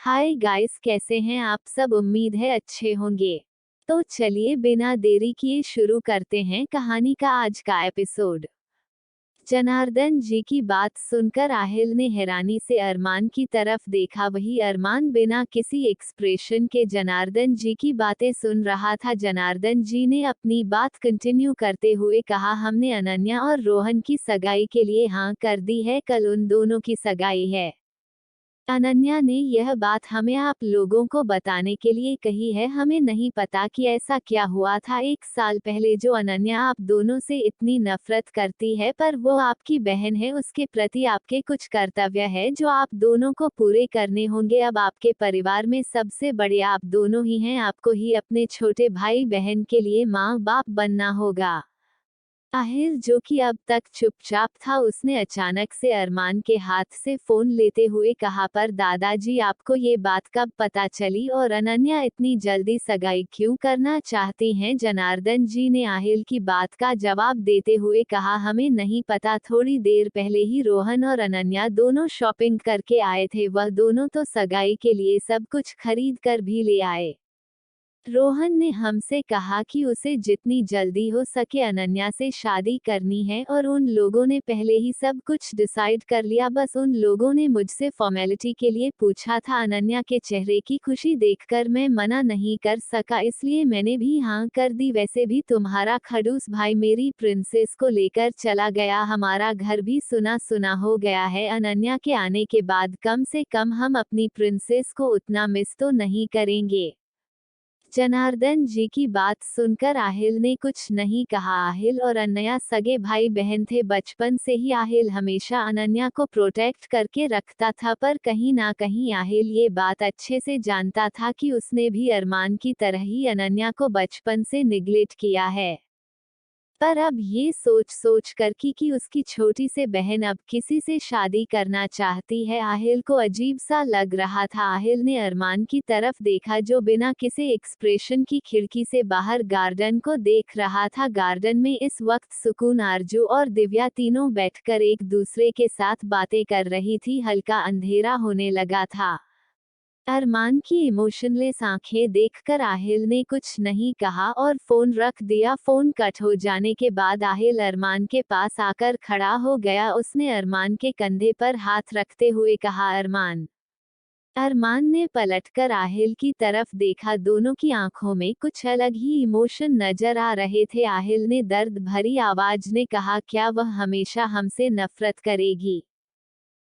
Hi guys, कैसे हैं आप सब। उम्मीद है अच्छे होंगे। तो चलिए बिना देरी किए शुरू करते हैं कहानी का आज का एपिसोड। जनार्दन जी की बात सुनकर आहिल ने हैरानी से अरमान की तरफ देखा। वही अरमान बिना किसी एक्सप्रेशन के जनार्दन जी की बातें सुन रहा था। जनार्दन जी ने अपनी बात कंटिन्यू करते हुए कहा, हमने अनन्या और रोहन की सगाई के लिए हाँ कर दी है। कल उन दोनों की सगाई है। अनन्या ने यह बात हमें आप लोगों को बताने के लिए कही है। हमें नहीं पता कि ऐसा क्या हुआ था 1 साल पहले जो अनन्या आप दोनों से इतनी नफरत करती है, पर वो आपकी बहन है। उसके प्रति आपके कुछ कर्तव्य है जो आप दोनों को पूरे करने होंगे। अब आपके परिवार में सबसे बड़े आप दोनों ही हैं। आपको ही अपने छोटे भाई बहन के लिए माँ बाप बनना होगा। आहिल, जो कि अब तक चुपचाप था, उसने अचानक से अरमान के हाथ से फोन लेते हुए कहा, पर दादाजी आपको ये बात कब पता चली और अनन्या इतनी जल्दी सगाई क्यों करना चाहती हैं। जनार्दन जी ने आहिल की बात का जवाब देते हुए कहा, हमें नहीं पता। थोड़ी देर पहले ही रोहन और अनन्या दोनों शॉपिंग करके आए थे। वह दोनों तो सगाई के लिए सब कुछ खरीद कर भी ले आए। रोहन ने हमसे कहा कि उसे जितनी जल्दी हो सके अनन्या से शादी करनी है और उन लोगों ने पहले ही सब कुछ डिसाइड कर लिया। बस उन लोगों ने मुझसे फॉर्मेलिटी के लिए पूछा था। अनन्या के चेहरे की खुशी देखकर मैं मना नहीं कर सका, इसलिए मैंने भी हाँ कर दी। वैसे भी तुम्हारा खड़ूस भाई मेरी प्रिंसेस को लेकर चला गया। हमारा घर भी सुना सुना हो गया है। अनन्या के आने के बाद कम से कम हम अपनी प्रिंसेस को उतना मिस तो नहीं करेंगे। जनार्दन जी की बात सुनकर आहिल ने कुछ नहीं कहा। आहिल और अनन्या सगे भाई बहन थे। बचपन से ही आहिल हमेशा अनन्या को प्रोटेक्ट करके रखता था, पर कहीं ना कहीं आहिल ये बात अच्छे से जानता था कि उसने भी अरमान की तरह ही अनन्या को बचपन से निग्लेक्ट किया है। पर अब ये सोच सोच कर कि उसकी छोटी से बहन अब किसी से शादी करना चाहती है, आहिल को अजीब सा लग रहा था। आहिल ने अरमान की तरफ देखा जो बिना किसी एक्सप्रेशन की खिड़की से बाहर गार्डन को देख रहा था। गार्डन में इस वक्त सुकून, आरजू और दिव्या तीनों बैठकर एक दूसरे के साथ बातें कर रही थी। हल्का अंधेरा होने लगा था। अरमान की इमोशनलेस आंखें देखकर आहिल ने कुछ नहीं कहा और फोन रख दिया। फोन कट हो जाने के बाद आहिल अरमान के पास आकर खड़ा हो गया। उसने अरमान के कंधे पर हाथ रखते हुए कहा, अरमान। अरमान ने पलटकर आहिल की तरफ देखा। दोनों की आंखों में कुछ अलग ही इमोशन नजर आ रहे थे। आहिल ने दर्द भरी आवाज में कहा, क्या वह हमेशा हमसे नफरत करेगी।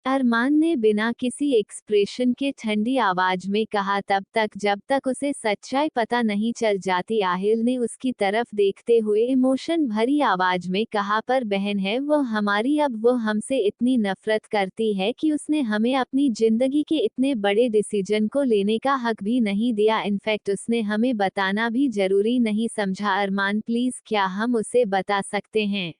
अरमान ने बिना किसी एक्सप्रेशन के ठंडी आवाज में कहा, तब तक जब तक उसे सच्चाई पता नहीं चल जाती। आहिल ने उसकी तरफ देखते हुए इमोशन भरी आवाज में कहा, पर बहन है वो हमारी। अब वो हमसे इतनी नफरत करती है कि उसने हमें अपनी जिंदगी के इतने बड़े डिसीजन को लेने का हक भी नहीं दिया। इनफैक्ट उसने हमें बताना भी जरूरी नहीं समझा। अरमान प्लीज, क्या हम उसे बता सकते हैं।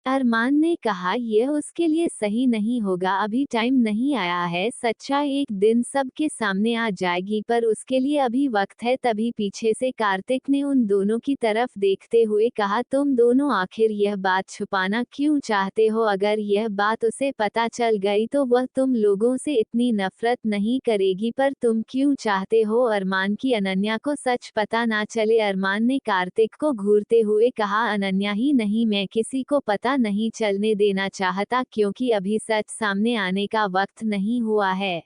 अरमान ने कहा, यह उसके लिए सही नहीं होगा। अभी टाइम नहीं आया है। सच्चाई एक दिन सबके सामने आ जाएगी, पर उसके लिए अभी वक्त है। तभी पीछे से कार्तिक ने उन दोनों की तरफ देखते हुए कहा, तुम दोनों आखिर यह बात छुपाना क्यों चाहते हो। अगर यह बात उसे पता चल गई तो वह तुम लोगों से इतनी नफरत नहीं करेगी, पर तुम क्यों चाहते हो अरमान की अनन्या को सच पता ना चले। अरमान ने कार्तिक को घूरते हुए कहा, अनन्या ही नहीं, मैं किसी को पता नहीं चलने देना चाहता, क्योंकि अभी सच सामने आने का वक्त नहीं हुआ है।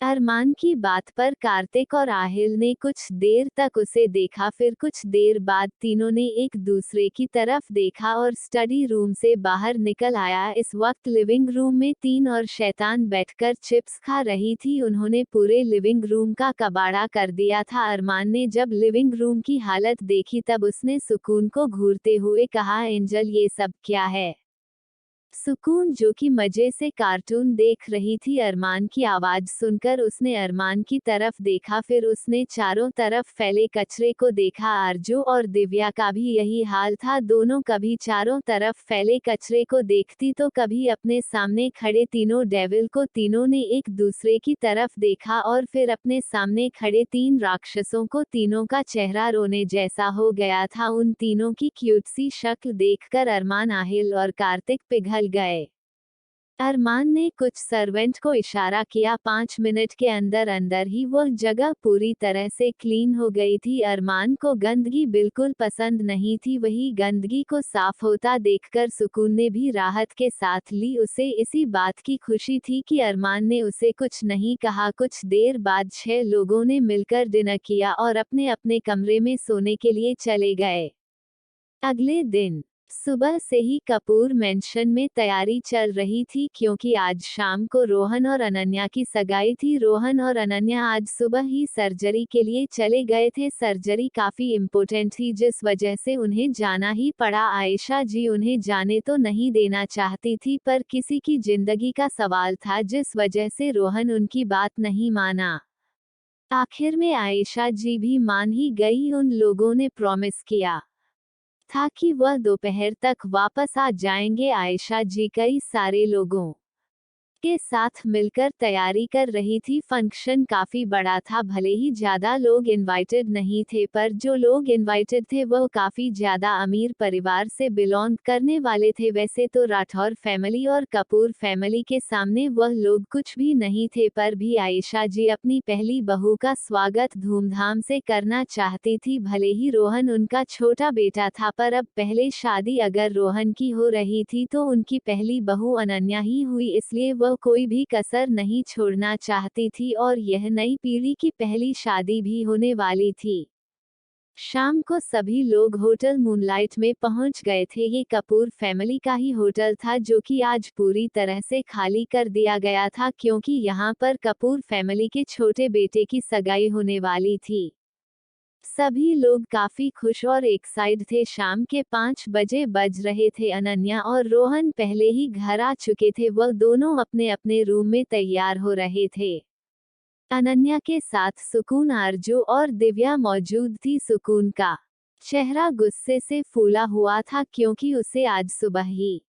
अरमान की बात पर कार्तिक और आहिल ने कुछ देर तक उसे देखा। फिर कुछ देर बाद तीनों ने एक दूसरे की तरफ देखा और स्टडी रूम से बाहर निकल आया। इस वक्त लिविंग रूम में तीन और शैतान बैठकर चिप्स खा रही थी। उन्होंने पूरे लिविंग रूम का कबाड़ा कर दिया था। अरमान ने जब लिविंग रूम की हालत देखी तब उसने सुकून को घूरते हुए कहा, एंजल ये सब क्या है। सुकून, जो कि मजे से कार्टून देख रही थी, अरमान की आवाज सुनकर उसने अरमान की तरफ देखा। फिर उसने चारों तरफ फैले कचरे को देखा। आरजू और दिव्या का भी यही हाल था। दोनों कभी चारों तरफ फैले कचरे को देखती तो कभी अपने सामने खड़े तीनों डेविल को। तीनों ने एक दूसरे की तरफ देखा और फिर अपने सामने खड़े तीन राक्षसों को। तीनों का चेहरा रोने जैसा हो गया था। उन तीनों की क्यूट सी शक्ल देखकर अरमान, आहिल और कार्तिक पिघल गए। अरमान ने कुछ सर्वेंट को इशारा किया। 5 मिनट के अंदर अंदर ही वह जगह पूरी तरह से क्लीन हो गई थी। अरमान को गंदगी बिल्कुल पसंद नहीं थी, वही गंदगी को साफ होता देखकर सुकून ने भी राहत के साथ ली। उसे इसी बात की खुशी थी कि अरमान ने उसे कुछ नहीं कहा। कुछ देर बाद 6 लोगों ने मिलकर डिनर किया और अपने अपने कमरे में सोने के लिए चले गए। अगले दिन सुबह से ही कपूर मेंशन में तैयारी चल रही थी, क्योंकि आज शाम को रोहन और अनन्या की सगाई थी। रोहन और अनन्या आज सुबह ही सर्जरी के लिए चले गए थे। सर्जरी काफी इम्पोर्टेंट थी, जिस वजह से उन्हें जाना ही पड़ा। आयशा जी उन्हें जाने तो नहीं देना चाहती थी, पर किसी की जिंदगी का सवाल था, जिस वजह से रोहन उनकी बात नहीं माना। आखिर में आयशा जी भी मान ही गई। उन लोगों ने प्रॉमिस किया था कि वह दोपहर तक वापस आ जाएंगे। आयशा जी कई सारे लोगों के साथ मिलकर तैयारी कर रही थी। फंक्शन काफी बड़ा था, भले ही ज्यादा लोग इनवाइटेड नहीं थे, पर जो लोग इनवाइटेड थे वह काफी ज्यादा अमीर परिवार से बिलोंग करने वाले थे। वैसे तो राठौर फैमिली और कपूर फैमिली के सामने वह लोग कुछ भी नहीं थे, पर भी आयशा जी अपनी पहली बहू का स्वागत धूमधाम से करना चाहती थी। भले ही रोहन उनका छोटा बेटा था, पर अब पहले शादी अगर रोहन की हो रही थी तो उनकी पहली बहू अनन्या ही हुई, इसलिए वह कोई भी कसर नहीं छोड़ना चाहती थी और यह नई पीढ़ी की पहली शादी भी होने वाली थी। शाम को सभी लोग होटल मूनलाइट में पहुंच गए थे। ये कपूर फैमिली का ही होटल था, जो कि आज पूरी तरह से खाली कर दिया गया था, क्योंकि यहाँ पर कपूर फैमिली के छोटे बेटे की सगाई होने वाली थी। सभी लोग काफी खुश और एक्साइटेड थे। शाम के 5 बजे बज रहे थे। अनन्या और रोहन पहले ही घर आ चुके थे। वह दोनों अपने अपने रूम में तैयार हो रहे थे। अनन्या के साथ सुकून, आरजू और दिव्या मौजूद थी। सुकून का चेहरा गुस्से से फूला हुआ था, क्योंकि उसे आज सुबह ही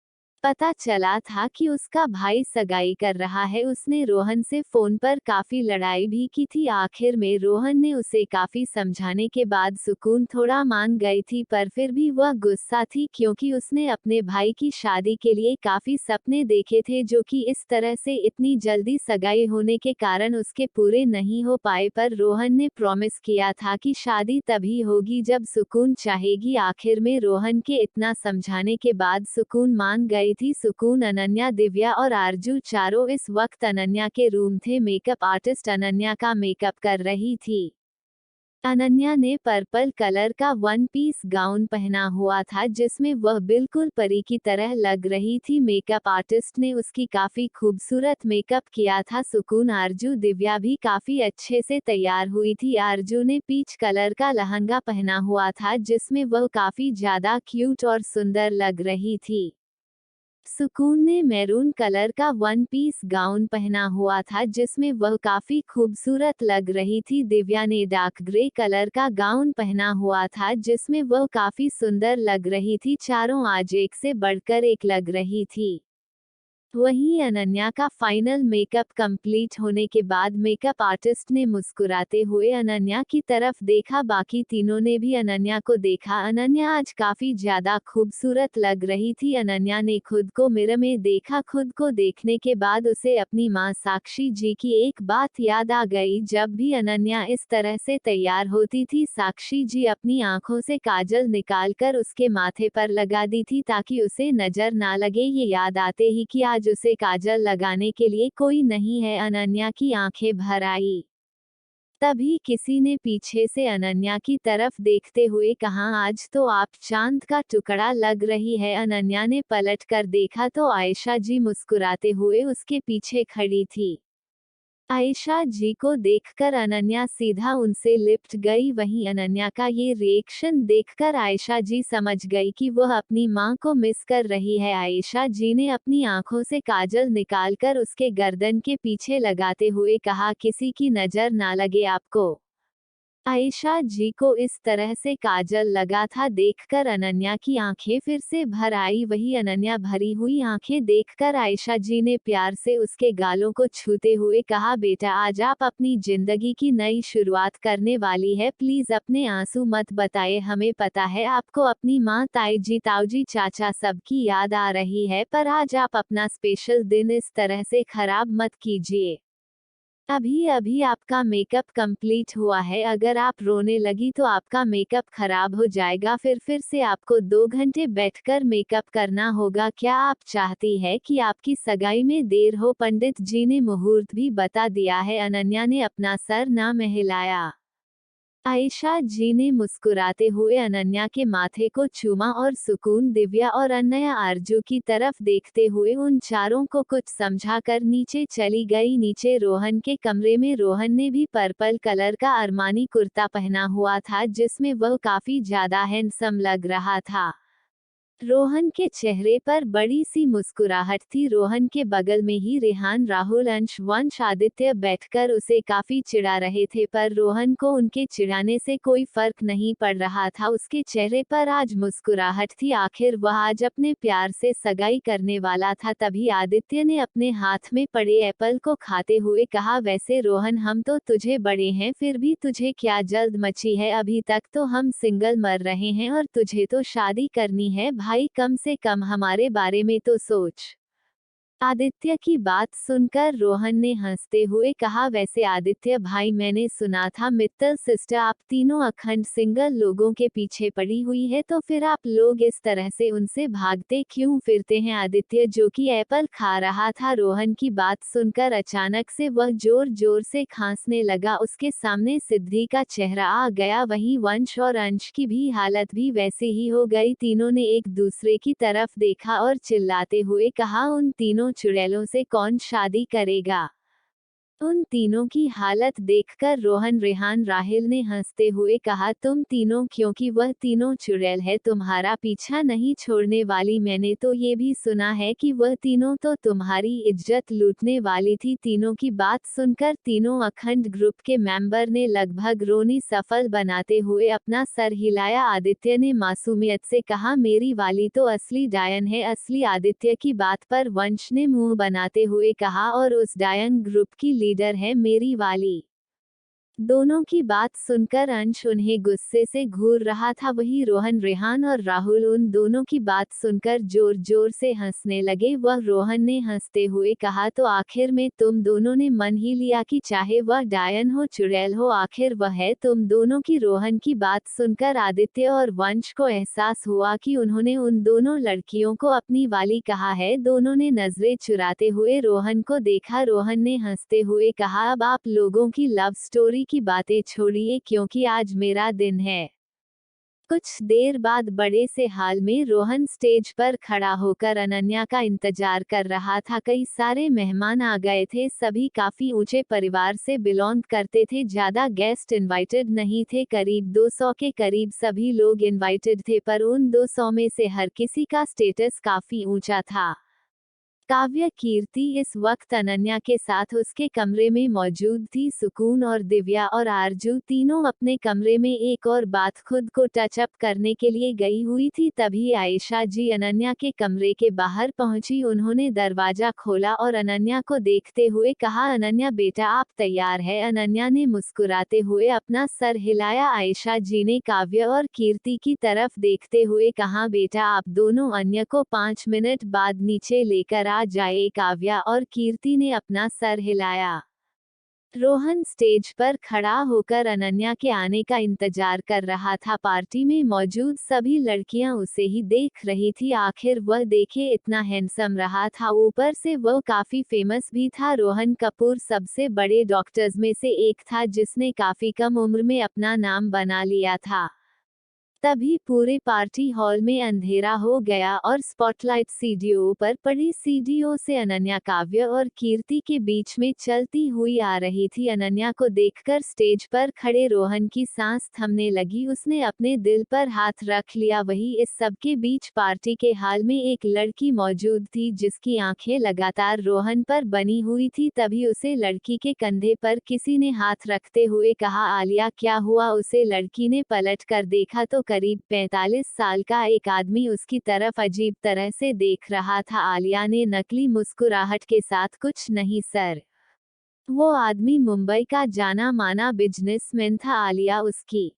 पता चला था कि उसका भाई सगाई कर रहा है। उसने रोहन से फोन पर काफी लड़ाई भी की थी। आखिर में रोहन ने उसे काफी समझाने के बाद सुकून थोड़ा मान गई थी, पर फिर भी वह गुस्सा थी, क्योंकि उसने अपने भाई की शादी के लिए काफी सपने देखे थे, जो कि इस तरह से इतनी जल्दी सगाई होने के कारण उसके पूरे नहीं हो पाए। पर रोहन ने प्रॉमिस किया था कि शादी तभी होगी जब सुकून चाहेगी। आखिर में रोहन के इतना समझाने के बाद सुकून मान गई थी। सुकून, अनन्या, दिव्या और आरजू चारों इस वक्त अनन्या के रूम थे। मेकअप आर्टिस्ट अनन्या का मेकअप कर रही थी। अनन्या ने पर्पल कलर का वन पीस गाउन पहना हुआ था, जिसमें वह बिल्कुल परी की तरह लग रही थी। मेकअप आर्टिस्ट ने उसकी काफी खूबसूरत मेकअप किया था। सुकून, आरजू, दिव्या भी काफी अच्छे से तैयार हुई थी। आरजू ने पीच कलर का लहंगा पहना हुआ था, जिसमें वह काफी ज्यादा क्यूट और सुंदर लग रही थी। सुकून ने मैरून कलर का वन पीस गाउन पहना हुआ था, जिसमें वह काफी खूबसूरत लग रही थी। दिव्या ने डार्क ग्रे कलर का गाउन पहना हुआ था, जिसमें वह काफी सुंदर लग रही थी। चारों आज एक से बढ़कर एक लग रही थी। वहीं अनन्या का फाइनल मेकअप कंप्लीट होने के बाद मेकअप आर्टिस्ट ने मुस्कुराते हुए अनन्या की तरफ देखा। बाकी तीनों ने भी अनन्या को देखा। अनन्या आज काफी ज्यादा खूबसूरत लग रही थी। अनन्या ने खुद को मिरर में देखा। खुद को देखने के बाद उसे अपनी मां साक्षी जी की एक बात याद आ गई। जब भी अनन्या इस तरह से तैयार होती थी, साक्षी जी अपनी आंखों से काजल निकालकर उसके माथे पर लगा दी थी, ताकि उसे नजर ना लगे। ये याद आते ही कि आज उसे काजल लगाने के लिए कोई नहीं है, अनन्या की आंखें भर आई। तभी किसी ने पीछे से अनन्या की तरफ देखते हुए कहा, आज तो आप चांद का टुकड़ा लग रही है। अनन्या ने पलट कर देखा तो आयशा जी मुस्कुराते हुए उसके पीछे खड़ी थी। आयशा जी को देखकर अनन्या सीधा उनसे लिपट गई। वहीं अनन्या का ये रिएक्शन देखकर आयशा जी समझ गई कि वह अपनी मां को मिस कर रही है। आयशा जी ने अपनी आंखों से काजल निकालकर उसके गर्दन के पीछे लगाते हुए कहा, किसी की नजर ना लगे आपको। आयशा जी को इस तरह से काजल लगा था देखकर अनन्या की आंखें फिर से भर आई। वही अनन्या भरी हुई आंखें देखकर आयशा जी ने प्यार से उसके गालों को छूते हुए कहा, बेटा आज आप अपनी जिंदगी की नई शुरुआत करने वाली है, प्लीज अपने आंसू मत बताइए। हमें पता है आपको अपनी माँ, ताई जी, ताऊजी, चाचा सबकी याद आ रही है, पर आज आप अपना स्पेशल दिन इस तरह से खराब मत कीजिए। अभी अभी आपका मेकअप कंप्लीट हुआ है, अगर आप रोने लगी तो आपका मेकअप खराब हो जाएगा, फिर से आपको 2 घंटे बैठकर मेकअप करना होगा। क्या आप चाहती है कि आपकी सगाई में देर हो? पंडित जी ने मुहूर्त भी बता दिया है। अनन्या ने अपना सर ना हिलाया। आयशा जी ने मुस्कुराते हुए अनन्या के माथे को चूमा और सुकून दिव्या और अनन्या आरजू की तरफ देखते हुए उन चारों को कुछ समझाकर नीचे चली गई। नीचे रोहन के कमरे में रोहन ने भी पर्पल कलर का अरमानी कुर्ता पहना हुआ था, जिसमें वह काफी ज्यादा हैंडसम लग रहा था। रोहन के चेहरे पर बड़ी सी मुस्कुराहट थी। रोहन के बगल में ही रेहान, राहुल, अंश, वंश, आदित्य बैठकर उसे काफी चिढ़ा रहे थे, पर रोहन को उनके चिढ़ाने से कोई फर्क नहीं पड़ रहा था। उसके चेहरे पर आज मुस्कुराहट थी, आखिर वह आज अपने प्यार से सगाई करने वाला था। तभी आदित्य ने अपने हाथ में पड़े एप्पल को खाते हुए कहा, वैसे रोहन हम तो तुझे बड़े हैं, फिर भी तुझे क्या जल्द मची है? अभी तक तो हम सिंगल मर रहे हैं और तुझे तो शादी करनी है भाई, कम से कम हमारे बारे में तो सोच। आदित्य की बात सुनकर रोहन ने हंसते हुए कहा, वैसे आदित्य भाई मैंने सुना था मित्तल सिस्टर आप तीनों अखंड सिंगल लोगों के पीछे पड़ी हुई है, तो फिर आप लोग इस तरह से उनसे भागते क्यों फिरते हैं? आदित्य जो कि एप्पल खा रहा था, रोहन की बात सुनकर अचानक से वह जोर जोर से खांसने लगा। उसके सामने सिद्धि का चेहरा आ गया। वहीं वंश और अंश की भी हालत भी वैसी ही हो गई। तीनों ने एक दूसरे की तरफ देखा और चिल्लाते हुए कहा, उन तीनों चुड़ैलों से कौन शादी करेगा? उन तीनों की हालत देखकर रोहन, रेहान, राहिल ने हंसते हुए कहा, तुम तीनों, क्योंकि वह तीनों चुड़ैल है, तुम्हारा पीछा नहीं छोड़ने वाली। मैंने तो ये भी सुना है कि वह तीनों तो तुम्हारी इज्जत लूटने वाली थी। तीनों की बात सुनकर तीनों अखंड ग्रुप के मेंबर ने लगभग रोनी सफल बनाते हुए अपना सर हिलाया। आदित्य ने मासूमियत से कहा, मेरी वाली तो असली डायन है, असली। आदित्य की बात पर वंश ने मुंह बनाते हुए कहा, और उस डायन ग्रुप की लीडर है मेरी वाली। दोनों की बात सुनकर अंश उन्हें गुस्से से घूर रहा था। वही रोहन, रेहान और राहुल उन दोनों की बात सुनकर जोर जोर से हंसने लगे। वह रोहन ने हंसते हुए कहा, तो आखिर में तुम दोनों ने मन ही लिया कि चाहे वह डायन हो, चुड़ैल हो, आखिर वह है तुम दोनों की। रोहन की बात सुनकर आदित्य और वंश को एहसास हुआ कि उन्होंने उन दोनों लड़कियों को अपनी वाली कहा है। दोनों ने नजरें चुराते हुए रोहन को देखा। रोहन ने हंसते हुए कहा, अब आप लोगों की लव स्टोरी की बातें छोड़िए, क्योंकि आज मेरा दिन है। कुछ देर बाद बड़े से हाल में रोहन स्टेज पर खड़ा होकर अनन्या का इंतजार कर रहा था। कई सारे मेहमान आ गए थे, सभी काफी ऊंचे परिवार से बिलोंग करते थे। ज्यादा गेस्ट इनवाइटेड नहीं थे, करीब 200 के करीब सभी लोग इनवाइटेड थे, पर उन 200 में से हर किसी का स्टेटस काफी ऊंचा था। काव्य कीर्ति इस वक्त अनन्या के साथ उसके कमरे में मौजूद थी। सुकून और दिव्या और आरजू तीनों अपने कमरे में एक और बात खुद को टचअप करने के लिए गई हुई थी। तभी आयशा जी अनन्या के कमरे के बाहर पहुंची। उन्होंने दरवाजा खोला और अनन्या को देखते हुए कहा, अनन्या बेटा आप तैयार है? अनन्या ने मुस्कुराते हुए अपना सर हिलाया। आयशा जी ने काव्य और कीर्ति की तरफ देखते हुए कहा, बेटा आप दोनों अन्य को 5 मिनट बाद नीचे लेकर आ जाए। काव्या और कीर्ति ने अपना सर हिलाया। रोहन स्टेज पर खड़ा होकर अनन्या के आने का इंतजार कर रहा था। पार्टी में मौजूद सभी लड़कियां उसे ही देख रही थी, आखिर वह देखे इतना हैंडसम रहा था, ऊपर से वह काफी फेमस भी था। रोहन कपूर सबसे बड़े डॉक्टर्स में से एक था, जिसने काफी कम उम्र में अपना नाम बना लिया था। तभी पूरे पार्टी हॉल में अंधेरा हो गया और स्पॉटलाइट सीडीओ पर पड़ी। सीडीओ से अनन्या, काव्य और कीर्ति के बीच में चलती हुई आ रही थी। अनन्या को देखकर स्टेज पर खड़े रोहन की सांस थमने लगी। उसने अपने दिल पर हाथ रख लिया। वही इस सब के बीच पार्टी के हाल में एक लड़की मौजूद थी जिसकी आंखें लगातार रोहन पर बनी हुई थी। तभी उसे लड़की के कंधे पर किसी ने हाथ रखते हुए कहा, आलिया क्या हुआ? उसे लड़की ने पलट कर देखा तो करीब 45 साल का एक आदमी उसकी तरफ अजीब तरह से देख रहा था। आलिया ने नकली मुस्कुराहट के साथ, कुछ नहीं सर। वो आदमी मुंबई का जाना माना बिजनेसमैन था। आलिया उसकी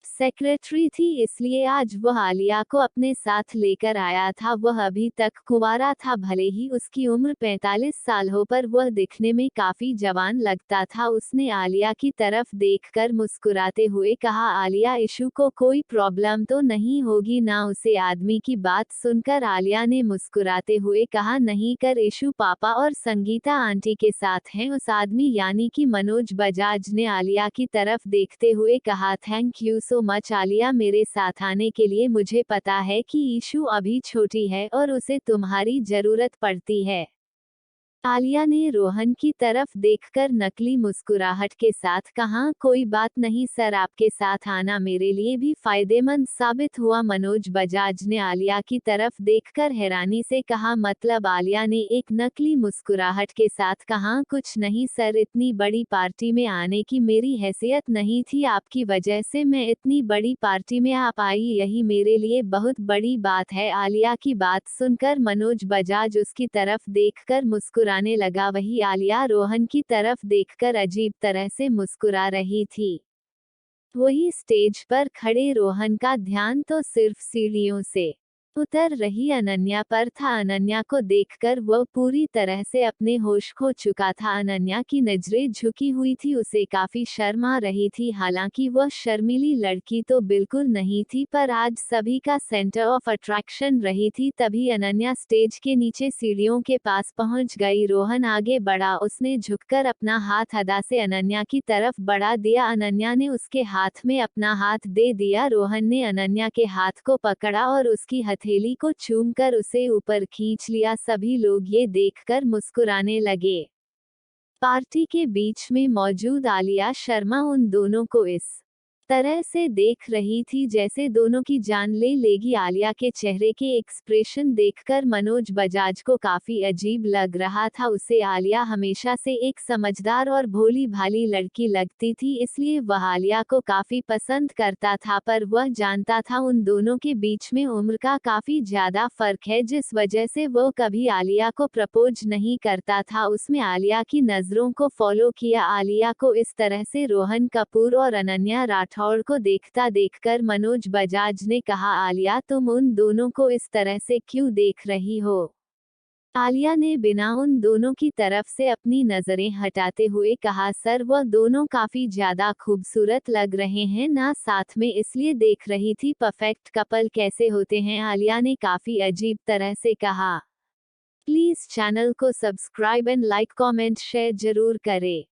सेक्रेटरी थी, इसलिए आज वह आलिया को अपने साथ लेकर आया था। वह अभी तक कुंवारा था। भले ही उसकी उम्र 45 साल हो पर वह दिखने में काफी जवान लगता था। उसने आलिया की तरफ देखकर मुस्कुराते हुए कहा, आलिया इशू को कोई प्रॉब्लम तो नहीं होगी ना? उसे आदमी की बात सुनकर आलिया ने मुस्कुराते हुए कहा, नहीं कर, इशू पापा और संगीता आंटी के साथ हैं। उस आदमी यानी कि मनोज बजाज ने आलिया की तरफ देखते हुए कहा, thank you so much Alia मेरे साथ आने के लिए। मुझे पता है कि ईशू अभी छोटी है और उसे तुम्हारी जरूरत पड़ती है। आलिया ने रोहन की तरफ देखकर नकली मुस्कुराहट के साथ कहा, कोई बात नहीं सर, आपके साथ आना मेरे लिए भी फायदेमंद साबित हुआ। मनोज बजाज ने आलिया की तरफ देखकर हैरानी से कहा, मतलब? आलिया ने एक नकली मुस्कुराहट के साथ कहा, कुछ नहीं सर, इतनी बड़ी पार्टी में आने की मेरी हैसियत नहीं थी। आपकी वजह से मैं इतनी बड़ी पार्टी में आ पाई, यही मेरे लिए बहुत बड़ी बात है। आलिया की बात सुनकर मनोज बजाज उसकी तरफ देखकर मुस्कुराने लगा। वही आलिया रोहन की तरफ देखकर अजीब तरह से मुस्कुरा रही थी। वही स्टेज पर खड़े रोहन का ध्यान तो सिर्फ सीढ़ियों से उतर रही अनन्या पर था। अनन्या को देखकर वह पूरी तरह से अपने होश खो चुका था। अनन्या की नजरें झुकी हुई थी, उसे काफी शर्म आ रही थी। हालांकि वह शर्मीली लड़की तो बिल्कुल नहीं थी, पर आज सभी का सेंटर ऑफ अट्रैक्शन रही थी। तभी अनन्या स्टेज के नीचे सीढ़ियों के पास पहुंच गई। रोहन आगे बढ़ा, उसने झुककर अपना हाथ अदा से अनन्या की तरफ बढ़ा दिया। अनन्या ने उसके हाथ में अपना हाथ दे दिया। रोहन ने अनन्या के हाथ को पकड़ा और उसकी हथेली को चूमकर उसे ऊपर खींच लिया। सभी लोग ये देखकर मुस्कुराने लगे। पार्टी के बीच में मौजूद आलिया शर्मा उन दोनों को इस तरह से देख रही थी जैसे दोनों की जान ले लेगी। आलिया के चेहरे के एक्सप्रेशन देखकर मनोज बजाज को काफी अजीब लग रहा था। उसे आलिया हमेशा से एक समझदार और भोली भाली लड़की लगती थी, इसलिए वह आलिया को काफी पसंद करता था। पर वह जानता था उन दोनों के बीच में उम्र का काफी ज्यादा फर्क है, जिस वजह से वो कभी आलिया को प्रपोज नहीं करता था। उसमें आलिया की नजरों को फॉलो किया। आलिया को इस तरह से रोहन कपूर और अनन्या राठौड़ को देखता देखकर मनोज बजाज ने कहा, आलिया तुम उन दोनों को इस तरह से क्यों देख रही हो? आलिया ने बिना उन दोनों की तरफ से अपनी नजरें हटाते हुए कहा, सर वह दोनों काफी ज्यादा खूबसूरत लग रहे हैं ना, साथ में इसलिए देख रही थी। परफेक्ट कपल कैसे होते हैं? आलिया ने काफी अजीब तरह से कहा। प्लीज चैनल को subscribe and like comment share जरूर करें।